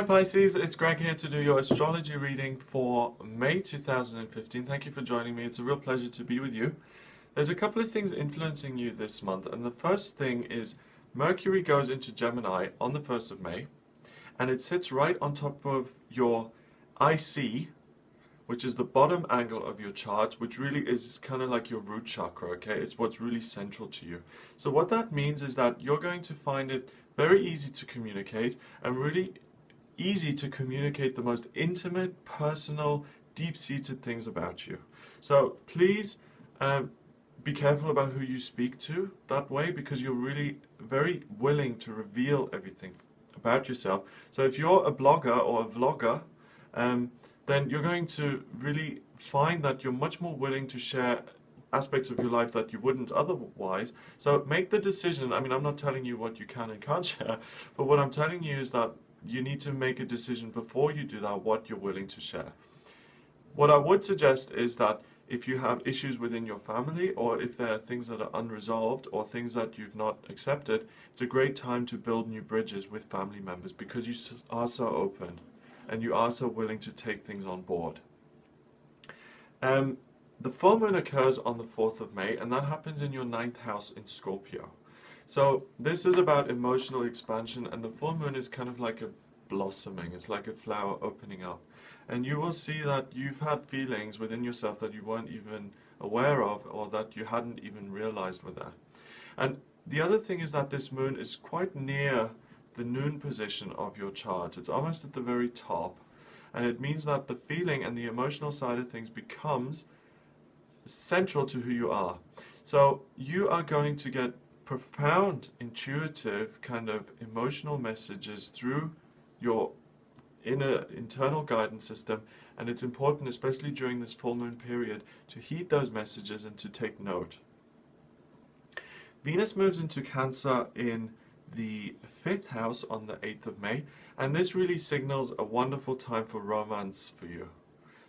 Pisces, it's Greg here to do your astrology reading for May 2015. Thank you for joining me. It's a real pleasure to be with you. There's a couple of things influencing you this month, and the first thing is Mercury goes into Gemini on the 1st of May, and it sits right on top of your IC, which is the bottom angle of your chart, which really is kind of like your root chakra, okay? It's what's really central to you. So what that means is that you're going to find it very easy to communicate and really easy to communicate the most intimate, personal, deep-seated things about you. So please be careful about who you speak to that way, because you're really very willing to reveal everything about yourself. So if you're a blogger or a vlogger, then you're going to really find that you're much more willing to share aspects of your life that you wouldn't otherwise. So make the decision. I mean, I'm not telling you what you can and can't share, but what I'm telling you is that you need to make a decision before you do that, what you're willing to share. What I would suggest is that if you have issues within your family, or if there are things that are unresolved or things that you've not accepted, it's a great time to build new bridges with family members, because you are so open and you are so willing to take things on board. The full moon occurs on the 4th of May, and that happens in your 9th house in Scorpio. So this is about emotional expansion, and the full moon is kind of like a blossoming. It's like a flower opening up. And you will see that you've had feelings within yourself that you weren't even aware of, or that you hadn't even realized were there. And the other thing is that this moon is quite near the noon position of your chart. It's almost at the very top. And it means that the feeling and the emotional side of things becomes central to who you are. So you are going to get profound, intuitive, kind of emotional messages through your internal guidance system, and it's important, especially during this full moon period, to heed those messages and to take note. Venus moves into Cancer in the 5th house on the 8th of May, and this really signals a wonderful time for romance for you.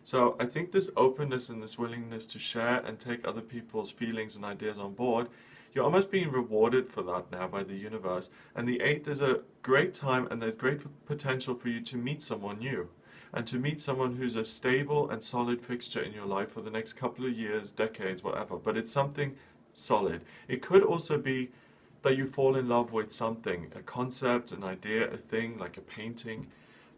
So I think this openness and this willingness to share and take other people's feelings and ideas on board, you're almost being rewarded for that now by the universe. And the 8th is a great time, and there's great potential for you to meet someone new, and to meet someone who's a stable and solid fixture in your life for the next couple of years, decades, whatever. But it's something solid. It could also be that you fall in love with something, a concept, an idea, a thing, like a painting.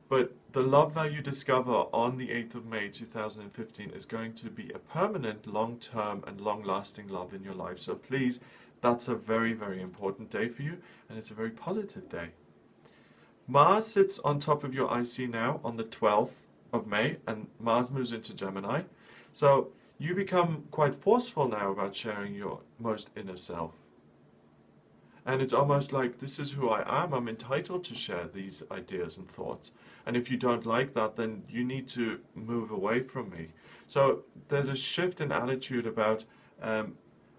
But the love that you discover on the 8th of May 2015 is going to be a permanent, long-term and long-lasting love in your life. So please, that's a very, very important day for you, and it's a very positive day. Mars sits on top of your IC now on the 12th of May, and Mars moves into Gemini. So you become quite forceful now about sharing your most inner self. And it's almost like, this is who I am. I'm entitled to share these ideas and thoughts. And if you don't like that, then you need to move away from me. So there's a shift in attitude about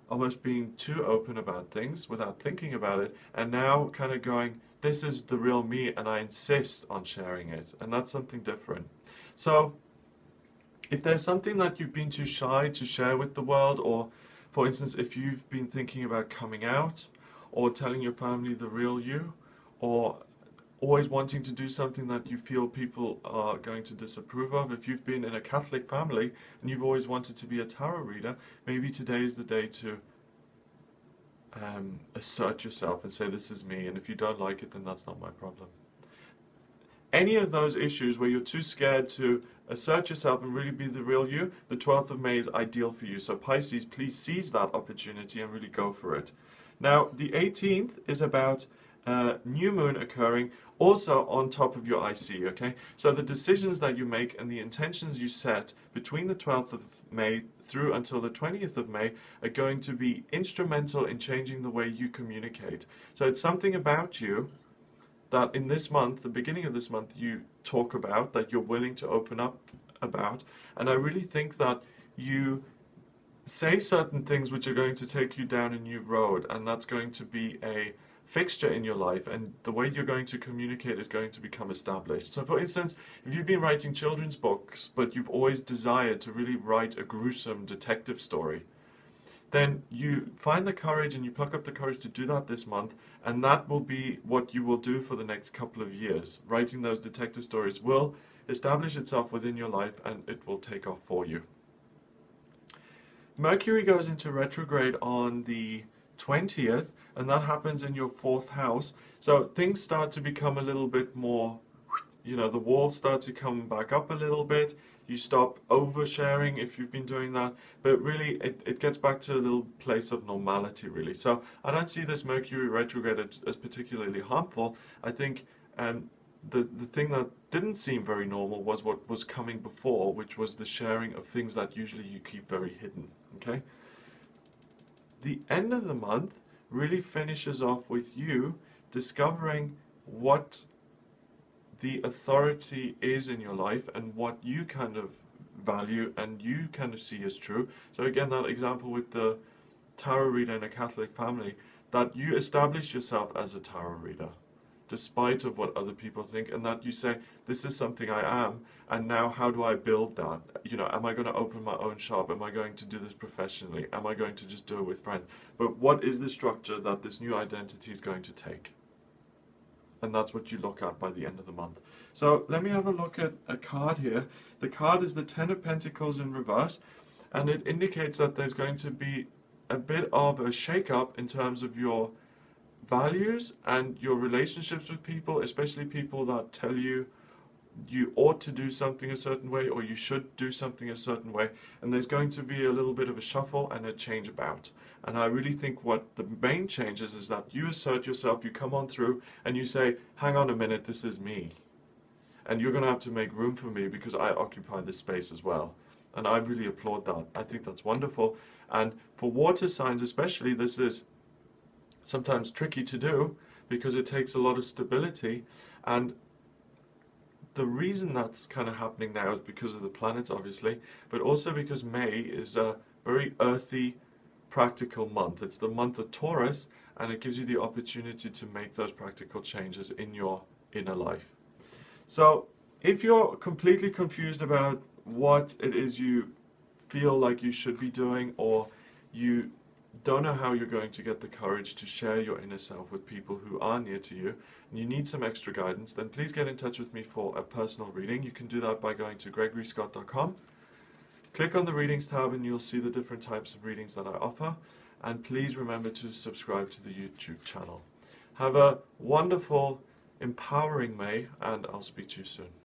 almost being too open about things without thinking about it. And now kind of going, this is the real me, and I insist on sharing it. And that's something different. So if there's something that you've been too shy to share with the world, or for instance, if you've been thinking about coming out, or telling your family the real you, or always wanting to do something that you feel people are going to disapprove of. If you've been in a Catholic family and you've always wanted to be a tarot reader, maybe today is the day to assert yourself and say, this is me, and if you don't like it, then that's not my problem. Any of those issues where you're too scared to assert yourself and really be the real you, the 12th of May is ideal for you. So Pisces, please seize that opportunity and really go for it. Now, the 18th is about new moon occurring also on top of your IC, okay? So the decisions that you make and the intentions you set between the 12th of May through until the 20th of May are going to be instrumental in changing the way you communicate. So it's something about you that in this month, the beginning of this month, you talk about, that you're willing to open up about. And I really think that you say certain things which are going to take you down a new road, and that's going to be a fixture in your life, and the way you're going to communicate is going to become established. So for instance, if you've been writing children's books, but you've always desired to really write a gruesome detective story, then you find the courage and you pluck up the courage to do that this month, and that will be what you will do for the next couple of years. Writing those detective stories will establish itself within your life, and it will take off for you. Mercury goes into retrograde on the 20th, and that happens in your 4th house. So things start to become a little bit more, the walls start to come back up a little bit. You stop oversharing if you've been doing that, but really it gets back to a little place of normality, really. So I don't see this Mercury retrograde as particularly harmful. I think the thing that didn't seem very normal was what was coming before, which was the sharing of things that usually you keep very hidden, okay? The end of the month really finishes off with you discovering what the authority is in your life and what you kind of value and you kind of see as true. So again, that example with the tarot reader in a Catholic family, that you establish yourself as a tarot reader despite of what other people think, and that you say, this is something I am, and now how do I build that? Am I going to open my own shop? Am I going to do this professionally? Am I going to just do it with friends? But what is the structure that this new identity is going to take? And that's what you look at by the end of the month. So let me have a look at a card here. The card is the Ten of Pentacles in reverse, and it indicates that there's going to be a bit of a shake-up in terms of your values and your relationships with people, especially people that tell you you ought to do something a certain way or you should do something a certain way, and there's going to be a little bit of a shuffle and a change about. And I really think what the main change is that you assert yourself, you come on through and you say, hang on a minute, this is me, and you're going to have to make room for me because I occupy this space as well. And I really applaud that. I think that's wonderful. And for water signs especially, this is sometimes tricky to do because it takes a lot of stability, and the reason that's kind of happening now is because of the planets, obviously, but also because May is a very earthy, practical month. It's the month of Taurus, and it gives you the opportunity to make those practical changes in your inner life. So if you're completely confused about what it is you feel like you should be doing, or you don't know how you're going to get the courage to share your inner self with people who are near to you, and you need some extra guidance, then please get in touch with me for a personal reading. You can do that by going to gregoryscott.com. Click on the readings tab and you'll see the different types of readings that I offer. And please remember to subscribe to the YouTube channel. Have a wonderful, empowering May, and I'll speak to you soon.